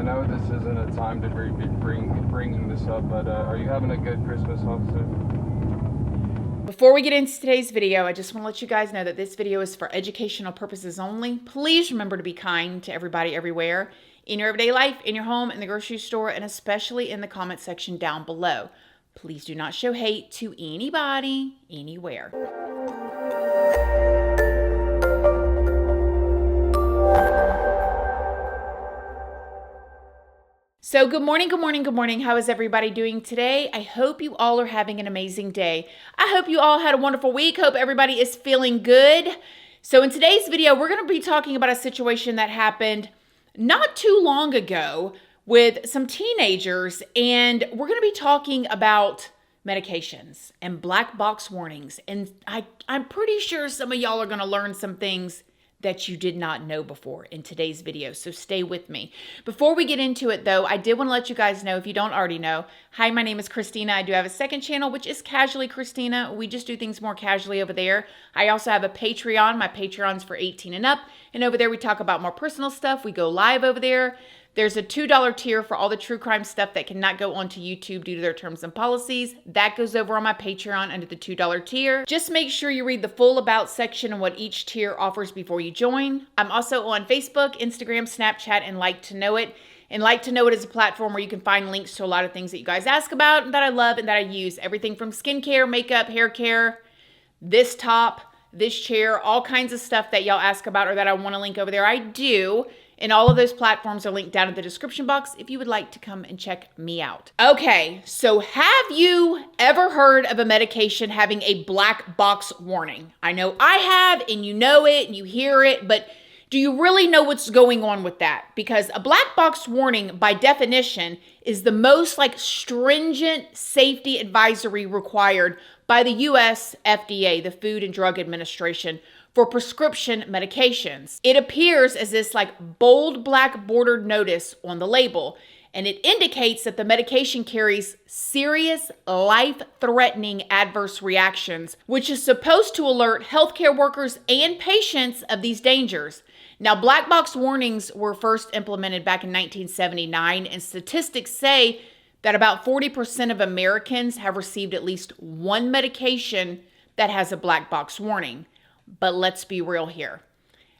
I know this isn't a time to be bringing this up, but are you having a good Christmas, officer? Before we get into today's video, I just want to let you guys know that this video is for educational purposes only. Please remember to be kind to everybody everywhere, in your everyday life, in your home, in the grocery store, and especially in the comment section down below. Please do not show hate to anybody, anywhere. So good morning, good morning, good morning. How is everybody doing today? I hope you all are having an amazing day. I hope you all had a wonderful week. Hope everybody is feeling good. So in today's video, we're going to be talking about a situation that happened not too long ago with some teenagers, and we're going to be talking about medications and black box warnings. And I'm pretty sure some of y'all are going to learn some things that you did not know before in today's video, so stay with me. Before we get into it though, I did want to let you guys know, if you don't already know, hi, my name is Christina. I do have a second channel, which is Casually Christina. We just do things more casually over there. I also have a Patreon. My Patreon's for 18 and up, and over there we talk about more personal stuff. We go live over there. There's a $2 tier for all the true crime stuff that cannot go onto YouTube due to their terms and policies. That goes over on my Patreon under the $2 tier. Just make sure you read the full about section and what each tier offers before you join. I'm also on Facebook, Instagram, Snapchat, and Like to Know It. And Like to Know It is a platform where you can find links to a lot of things that you guys ask about and that I love and that I use. Everything from skincare, makeup, hair care, this top, this chair, all kinds of stuff that y'all ask about or that I want to link over there. I do. And all of those platforms are linked down in the description box if you would like to come and check me out. Okay, so have you ever heard of a medication having a black box warning? I know I have, and you know it, and you hear it, but do you really know what's going on with that? Because a black box warning, by definition, is the most stringent safety advisory required by the US FDA, the Food and Drug Administration, for prescription medications. It appears as this bold black bordered notice on the label, and it indicates that the medication carries serious life-threatening adverse reactions, which is supposed to alert healthcare workers and patients of these dangers. Now, black box warnings were first implemented back in 1979, and statistics say that about 40% of Americans have received at least one medication that has a black box warning. But let's be real here.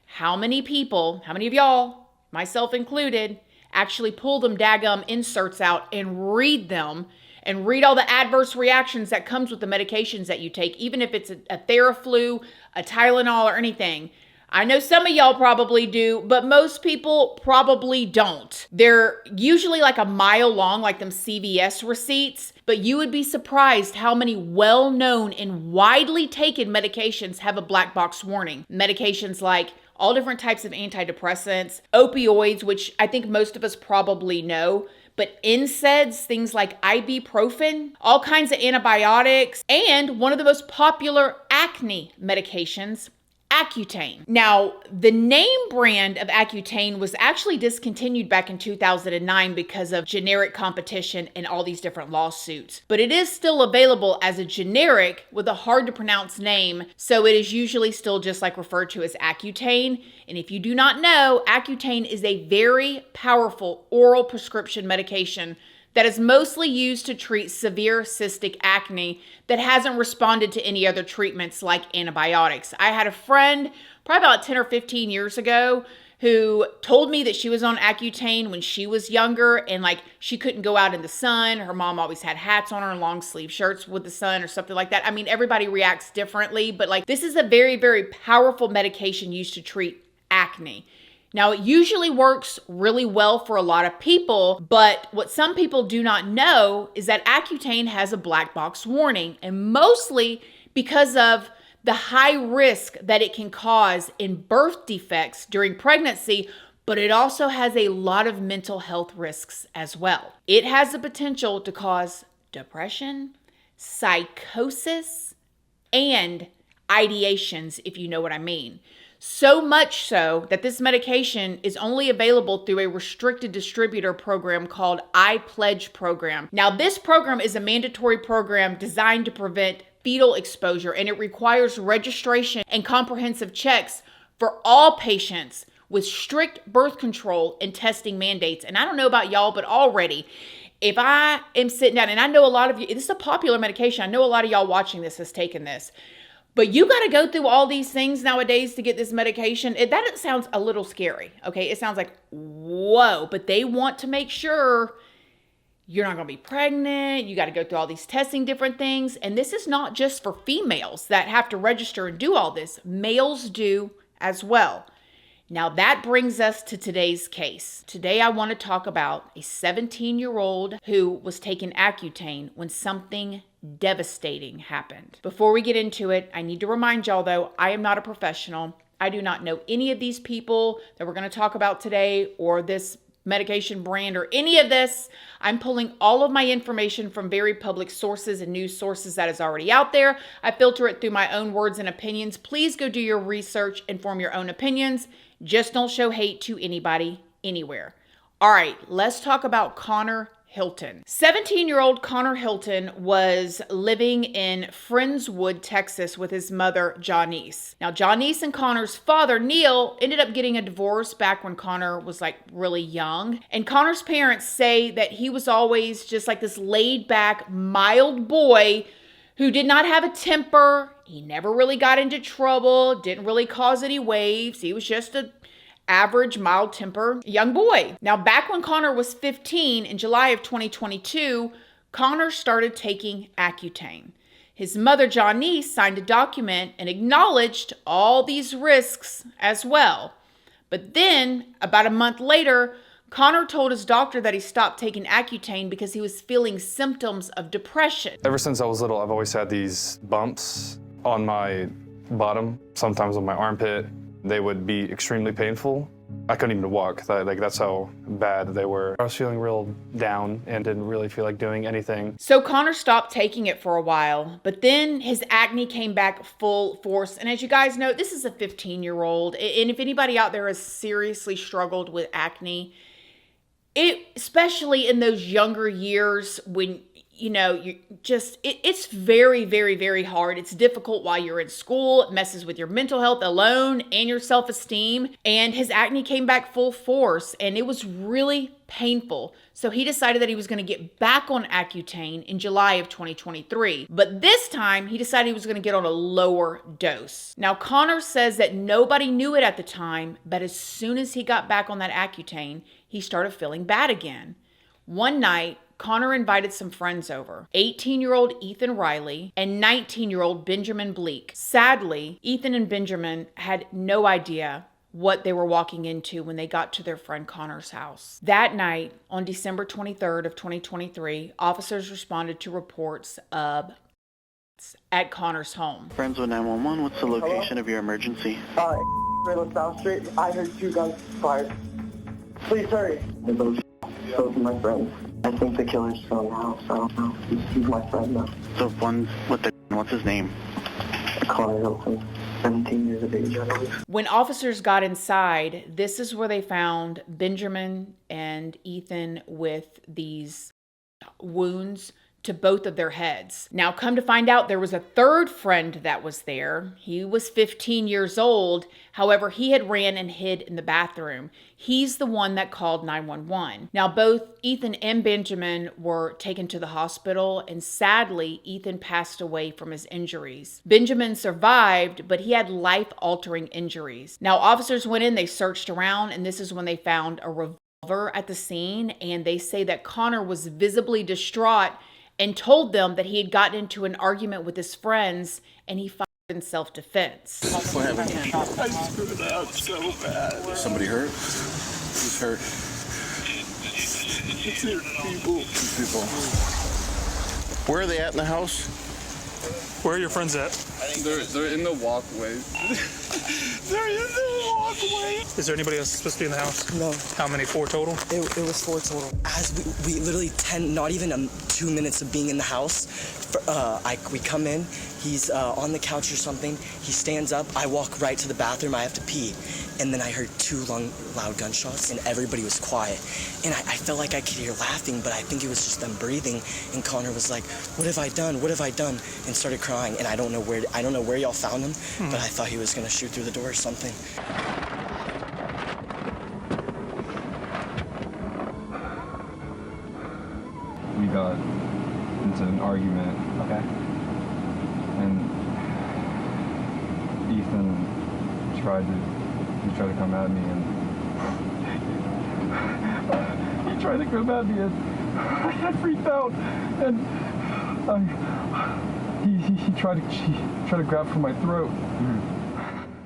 How many people, how many of y'all, myself included, actually pull them daggum inserts out and read them and read all the adverse reactions that comes with the medications that you take, even if it's a Theraflu, a Tylenol, or anything? I know some of y'all probably do, but most people probably don't. They're usually a mile long, like them CVS receipts, but you would be surprised how many well-known and widely taken medications have a black box warning. Medications like all different types of antidepressants, opioids, which I think most of us probably know, but NSAIDs, things like ibuprofen, all kinds of antibiotics, and one of the most popular acne medications, Accutane. Now, the name brand of Accutane was actually discontinued back in 2009 because of generic competition and all these different lawsuits. But it is still available as a generic with a hard to pronounce name, so it is usually still just referred to as Accutane. And if you do not know, Accutane is a very powerful oral prescription medication that is mostly used to treat severe cystic acne that hasn't responded to any other treatments like antibiotics. I had a friend probably about 10 or 15 years ago who told me that she was on Accutane when she was younger and she couldn't go out in the sun. Her mom always had hats on her and long sleeve shirts with the sun or something like that. I mean, everybody reacts differently, but this is a very, very powerful medication used to treat acne. Now, it usually works really well for a lot of people, but what some people do not know is that Accutane has a black box warning, and mostly because of the high risk that it can cause in birth defects during pregnancy, but it also has a lot of mental health risks as well. It has the potential to cause depression, psychosis, and ideations, if you know what I mean. So much so that this medication is only available through a restricted distributor program called iPledge program. Now, this program is a mandatory program designed to prevent fetal exposure, and it requires registration and comprehensive checks for all patients with strict birth control and testing mandates. And I don't know about y'all, but already, if I am sitting down, and I know a lot of you, this is a popular medication. I know a lot of y'all watching this has taken this. But you got to go through all these things nowadays to get this medication. That sounds a little scary, okay? It sounds like, whoa. But they want to make sure you're not going to be pregnant. You got to go through all these testing different things. And this is not just for females that have to register and do all this. Males do as well. Now that brings us to today's case. Today I want to talk about a 17-year-old who was taking Accutane when something devastating happened. Before we get into it, I need to remind y'all though, I am not a professional. I do not know any of these people that we're going to talk about today or this medication brand or any of this. I'm pulling all of my information from very public sources and news sources that is already out there. I filter it through my own words and opinions. Please go do your research and form your own opinions. Just don't show hate to anybody, anywhere. All right, let's talk about Connor Hilton. 17-year-old Connor Hilton was living in Friendswood, Texas with his mother, Janice. Now, Janice and Connor's father, Neil, ended up getting a divorce back when Connor was like really young. And Connor's parents say that he was always just like this laid back, mild boy who did not have a temper. He never really got into trouble, didn't really cause any waves. He was just a average, mild-tempered young boy. Now, back when Connor was 15, in July of 2022, Connor started taking Accutane. His mother, Janice, signed a document and acknowledged all these risks as well. But then, about a month later, Connor told his doctor that he stopped taking Accutane because he was feeling symptoms of depression. Ever since I was little, I've always had these bumps on my bottom, sometimes on my armpit. They would be extremely painful. I couldn't even walk. That's how bad they were. I was feeling real down and didn't really feel like doing anything. So Connor stopped taking it for a while, but then his acne came back full force. And as you guys know, this is a 15-year-old. And if anybody out there has seriously struggled with acne, especially in those younger years when it's very, very, very hard. It's difficult while you're in school. It messes with your mental health alone and your self-esteem. And his acne came back full force and it was really painful. So he decided that he was going to get back on Accutane in July of 2023. But this time he decided he was going to get on a lower dose. Now, Connor says that nobody knew it at the time, but as soon as he got back on that Accutane, he started feeling bad again. One night, Connor invited some friends over, 18-year-old Ethan Riley and 19-year-old Benjamin Bleak. Sadly, Ethan and Benjamin had no idea what they were walking into when they got to their friend Connor's house. That night, on December 23rd of 2023, officers responded to reports of at Connor's home. Friendswood 911, what's the location of your emergency? Right on South Street. I heard 2 guns fired. Please hurry. Those are my friends. I think the killer's still in the house. I don't know. He's my friend now. The one with the what's his name? Connor Hilton, 17 years of age, I believe. When officers got inside, this is where they found Benjamin and Ethan with these wounds to both of their heads. Now, come to find out, there was a third friend that was there. He was 15 years old. However, he had ran and hid in the bathroom. He's the one that called 911. Now, both Ethan and Benjamin were taken to the hospital, and sadly, Ethan passed away from his injuries. Benjamin survived, but he had life-altering injuries. Now, officers went in, they searched around, and this is when they found a revolver at the scene, and they say that Connor was visibly distraught and told them that he had gotten into an argument with his friends and he fired in self-defense. What happened? I screwed up so bad. Somebody hurt? Who's hurt? It's people. Where are they at in the house? Where are your friends at? They're in the walkway. They're in the walkway. Is there anybody else supposed to be in the house? No. How many? 4 total? It was 4 total. As we literally 10, not even 2 minutes of being in the house, we come in, he's on the couch or something, he stands up, I walk right to the bathroom, I have to pee, and then I heard 2 loud gunshots, and everybody was quiet, and I felt like I could hear laughing, but I think it was just them breathing, and Connor was like, what have I done, and started crying, and I don't know where y'all found him, but I thought he was gonna shoot through the door or something. we got into an argument. Okay. And Ethan tried to come at me, and he tried to come at me, and I freaked out, and he tried to grab for my throat.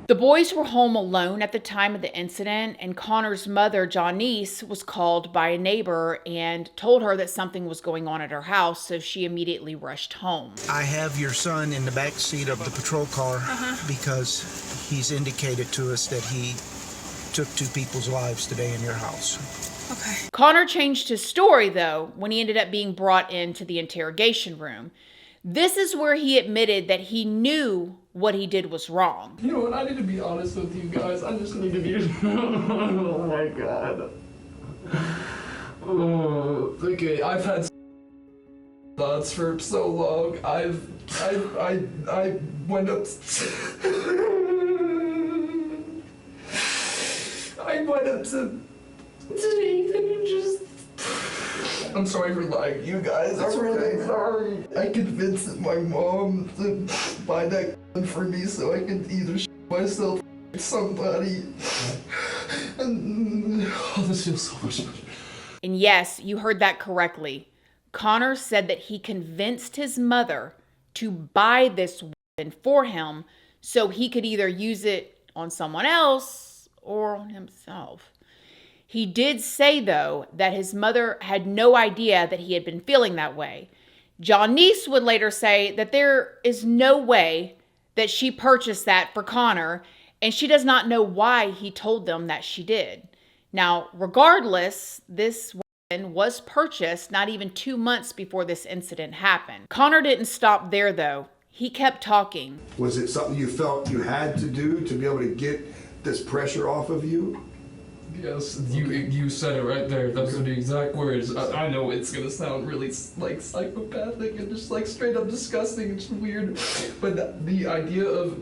The boys were home alone at the time of the incident, and Connor's mother, Janice, was called by a neighbor and told her that something was going on at her house, so she immediately rushed home. I have your son in the back seat of the patrol car because he's indicated to us that he took 2 people's lives today in your house. Okay. Connor changed his story, though, when he ended up being brought into the interrogation room. This is where he admitted that he knew what he did was wrong. You know what? I need to be honest with you guys. I just need to be. Oh my god. Oh, okay. I've had thoughts for so long. I went up. I went up to Ethan and just. I'm sorry for lying to you guys. I'm really sorry. I convinced my mom to buy that gun for me so I could either myself or somebody. And this feels so much better. And yes, you heard that correctly. Connor said that he convinced his mother to buy this weapon for him so he could either use it on someone else or on himself. He did say, though, that his mother had no idea that he had been feeling that way. Janice would later say that there is no way that she purchased that for Connor, and she does not know why he told them that she did. Now, regardless, this weapon was purchased not even 2 months before this incident happened. Connor didn't stop there, though. He kept talking. Was it something you felt you had to do to be able to get this pressure off of you? Yes, you said it right there. Those are the exact words. I know it's gonna sound really like psychopathic and just like straight up disgusting. It's weird, but the idea of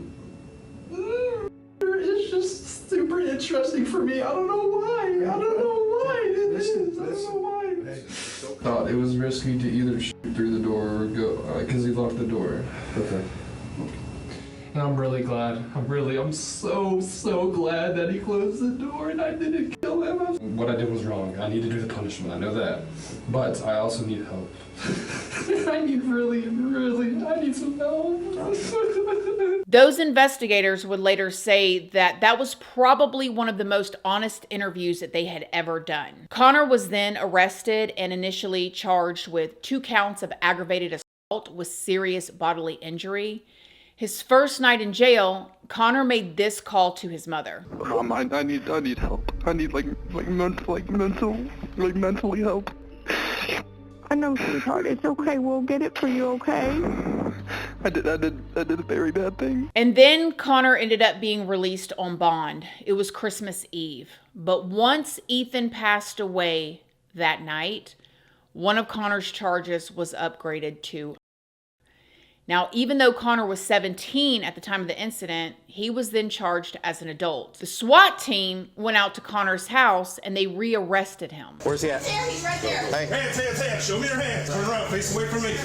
is just super interesting for me. I don't know why. I don't know why it is. I don't know why. Thought it was risky to either shoot through the door or go because he locked the door. Okay. And I'm really glad. I'm so glad that he closed the door and I didn't kill him. What I did was wrong. I need to do the punishment. I know that. But I also need help. I need some help. Those investigators would later say that that was probably one of the most honest interviews that they had ever done. Connor was then arrested and initially charged with 2 counts of aggravated assault with serious bodily injury. His first night in jail, Connor made this call to his mother. Mom, I need help. I need mentally help. I know, sweetheart. It's okay. We'll get it for you, okay? I did a very bad thing. And then Connor ended up being released on bond. It was Christmas Eve. But once Ethan passed away that night, one of Connor's charges was upgraded to. Now, even though Connor was 17 at the time of the incident, he was then charged as an adult. The SWAT team went out to Connor's house and they rearrested him. Where's he at? There, he's right there. Hey. Hands. Show me your hands. Turn around, face away from me.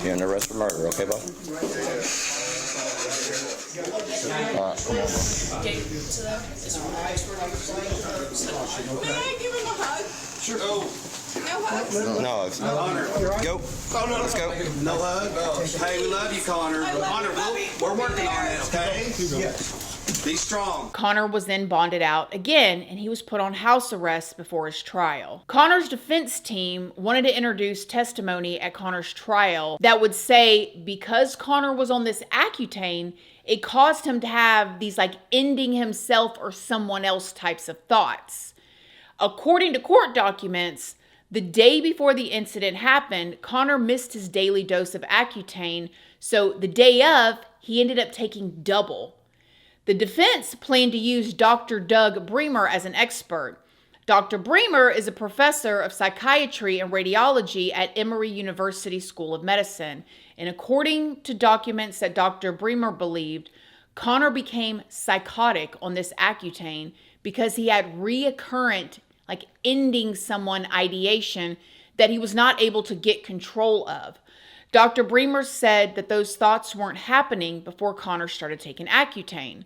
You're under arrest for murder, okay, bud? Alright, come on, bro. May I give him a hug? Sure. No hugs? No, Connor. Go. Let's go. No hug? Hey, we love you, Connor. Connor, we're working on it, okay? Yes. Be strong. Connor was then bonded out again, and he was put on house arrest before his trial. Connor's defense team wanted to introduce testimony at Connor's trial that would say because Connor was on this Accutane, it caused him to have these like ending himself or someone else types of thoughts. According to court documents, the day before the incident happened, Connor missed his daily dose of Accutane, so the day of, he ended up taking double. The defense planned to use Dr. Doug Bremer as an expert. Dr. Bremer is a professor of psychiatry and radiology at Emory University School of Medicine, and according to documents that Dr. Bremer believed, Connor became psychotic on this Accutane because he had recurrent like ending someone ideation that he was not able to get control of. Dr. Bremer said that those thoughts weren't happening before Connor started taking Accutane.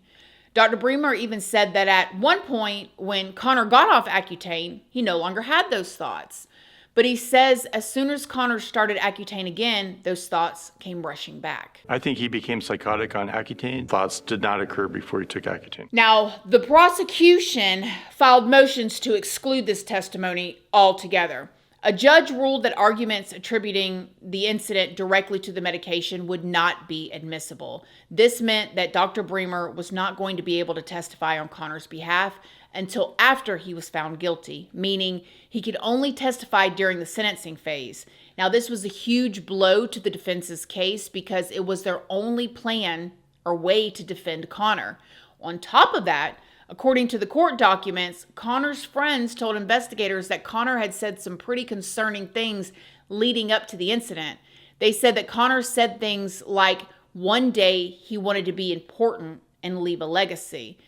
Dr. Bremer even said that at one point when Connor got off Accutane, he no longer had those thoughts. But he says as soon as Connor started Accutane again, those thoughts came rushing back. I think he became psychotic on Accutane. Thoughts did not occur before he took Accutane. Now, the prosecution filed motions to exclude this testimony altogether. A judge ruled that arguments attributing the incident directly to the medication would not be admissible. This meant that Dr. Bremer was not going to be able to testify on Connor's behalf until after he was found guilty, meaning he could only testify during the sentencing phase. Now, this was a huge blow to the defense's case because it was their only plan or way to defend Connor. On top of that, according to the court documents, Connor's friends told investigators that Connor had said some pretty concerning things leading up to the incident. They said that Connor said things like one day he wanted to be important and leave a legacy.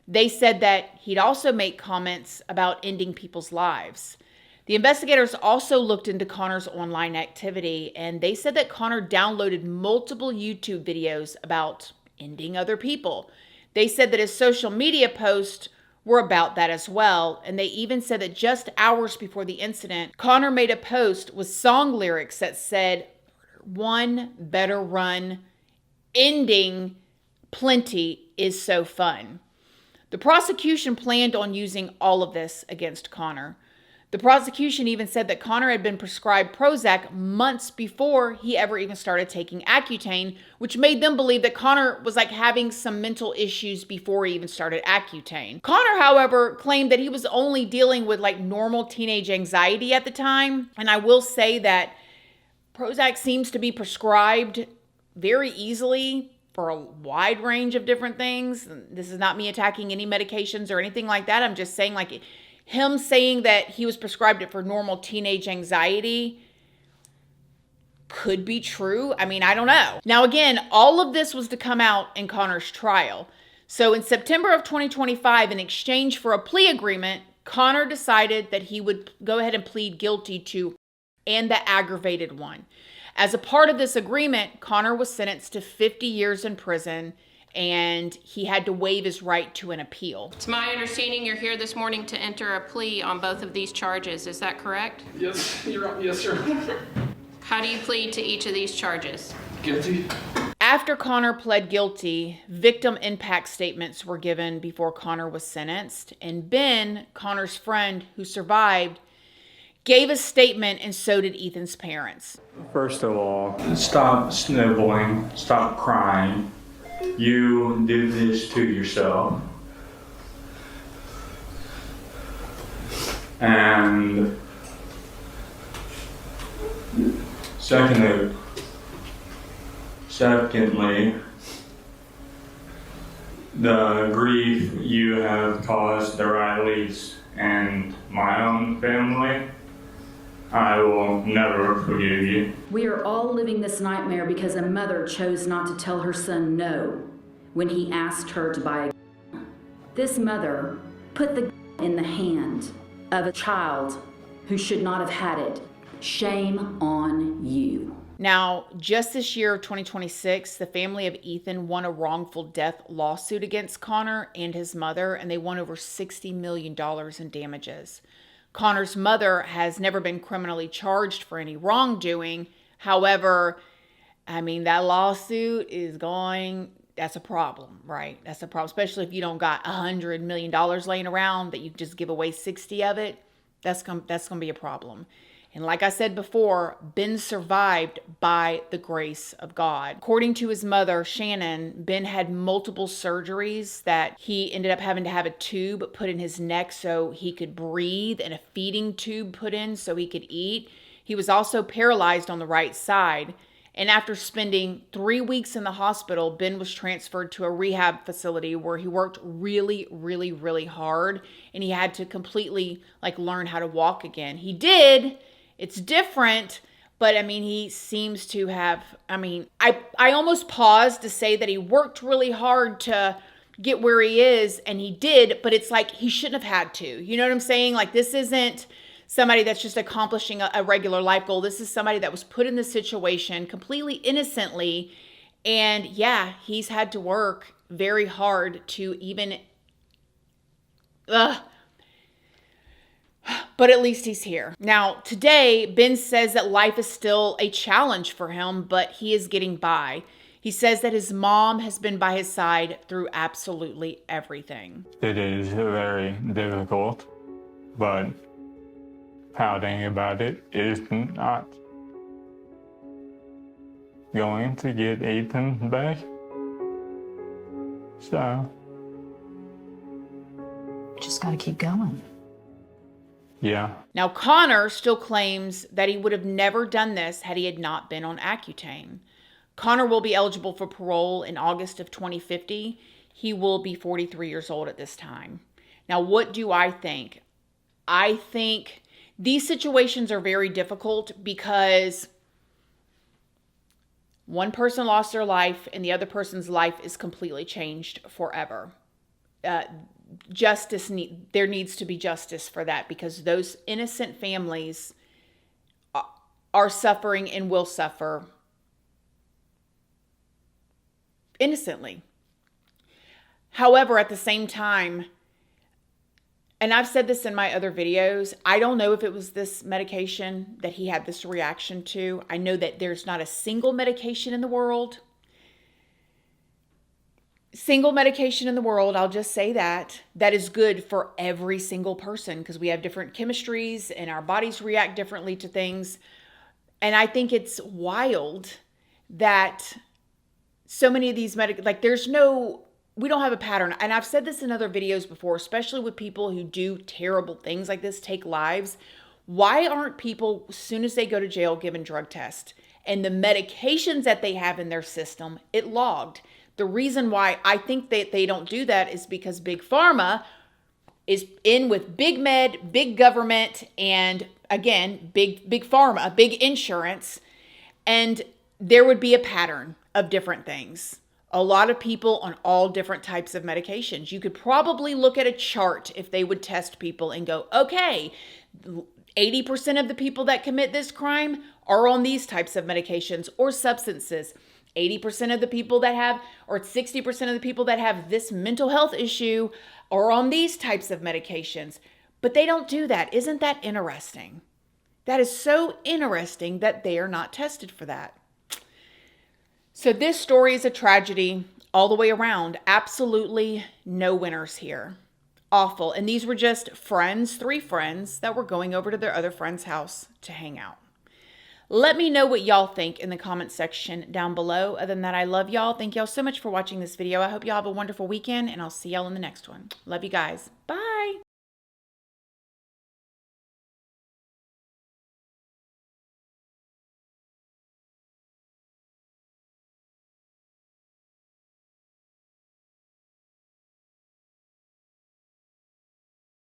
They said that he'd also make comments about ending people's lives. The investigators also looked into Connor's online activity, and they said that Connor downloaded multiple YouTube videos about ending other people. They said that his social media posts were about that as well, and they even said that just hours before the incident, Connor made a post with song lyrics that said, "One better run, ending plenty is so fun." The prosecution planned on using all of this against Connor. The prosecution even said that Connor had been prescribed Prozac months before he ever even started taking Accutane, which made them believe that Connor was like having some mental issues before he even started Accutane. Connor, however, claimed that he was only dealing with like normal teenage anxiety at the time. And I will say that Prozac seems to be prescribed very easily for a wide range of different things. This is not me attacking any medications or anything like that. I'm just saying like him saying that he was prescribed it for normal teenage anxiety could be true. I mean, I don't know. Now, again, all of this was to come out in Connor's trial. So in September of 2025, in exchange for a plea agreement, Connor decided that he would go ahead and plead guilty to and the aggravated one. As a part of this agreement, Connor was sentenced to 50 years in prison, and he had to waive his right to an appeal. It's my understanding you're here this morning to enter a plea on both of these charges. Is that correct? Yes, yes, sir. How do you plead to each of these charges? Guilty. After Connor pled guilty, victim impact statements were given before Connor was sentenced, and Ben, Connor's friend who survived, gave a statement, and so did Ethan's parents. First of all, stop sniveling, stop crying. You did this to yourself. And secondly, the grief you have caused the Rileys and my own family, I will never forgive you. We are all living this nightmare because a mother chose not to tell her son no when he asked her to buy a gun. This mother put the gun in the hand of a child who should not have had it. Shame on you. Now, just this year, 2026, the family of Ethan won a wrongful death lawsuit against Connor and his mother, and they won over $60 million in damages. Connor's mother has never been criminally charged for any wrongdoing. However, I mean, that lawsuit is that's a problem, right? That's a problem, especially if you don't got $100 million laying around that you just give away 60 of it. That's gonna be a problem. And like I said before, Ben survived by the grace of God. According to his mother, Shannon, Ben had multiple surgeries that he ended up having to have a tube put in his neck so he could breathe and a feeding tube put in so he could eat. He was also paralyzed on the right side. And after spending 3 weeks in the hospital, Ben was transferred to a rehab facility where he worked really, really, really hard. And he had to completely learn how to walk again. He did. It's different, but I mean, he seems to have, I almost paused to say that he worked really hard to get where he is, and he did, but it's like he shouldn't have had to. You know what I'm saying? Like, this isn't somebody that's just accomplishing a regular life goal. This is somebody that was put in this situation completely innocently, and yeah, he's had to work very hard to even but at least he's here. Now, today, Ben says that life is still a challenge for him, but he is getting by. He says that his mom has been by his side through absolutely everything. It is very difficult, but pouting about it is not going to get Ethan back. So, just gotta keep going. Yeah. Now, Connor still claims that he would have never done this had he had not been on Accutane. Connor will be eligible for parole in August of 2050. He will be 43 years old at this time. Now, what do I think? I think these situations are very difficult because one person lost their life and the other person's life is completely changed forever. There needs to be justice for that, because those innocent families are suffering and will suffer innocently. However, at the same time, and I've said this in my other videos, I don't know if it was this medication that he had this reaction to. I know that there's not a single medication in the world, I'll just say that is good for every single person, because we have different chemistries and our bodies react differently to things. And I think it's wild that so many of these we don't have a pattern. And I've said this in other videos before, especially with people who do terrible things like this, take lives. Why aren't people, as soon as they go to jail, given drug tests? And the medications that they have in their system, it logged. The reason why I think that they don't do that is because Big Pharma is in with Big Med, big government, and again, big Pharma, big insurance. And there would be a pattern of different things. A lot of people on all different types of medications. You could probably look at a chart if they would test people and go, okay, 80% of the people that commit this crime are on these types of medications or substances. 80% of the people that have, or 60% of the people that have this mental health issue are on these types of medications. But they don't do that. Isn't that interesting? That is so interesting that they are not tested for that. So this story is a tragedy all the way around. Absolutely no winners here. Awful. And these were just friends, 3 friends that were going over to their other friend's house to hang out. Let me know what y'all think in the comment section down below. Other than that, I love y'all. Thank y'all so much for watching this video. I hope y'all have a wonderful weekend, and I'll see y'all in the next one. Love you guys. Bye.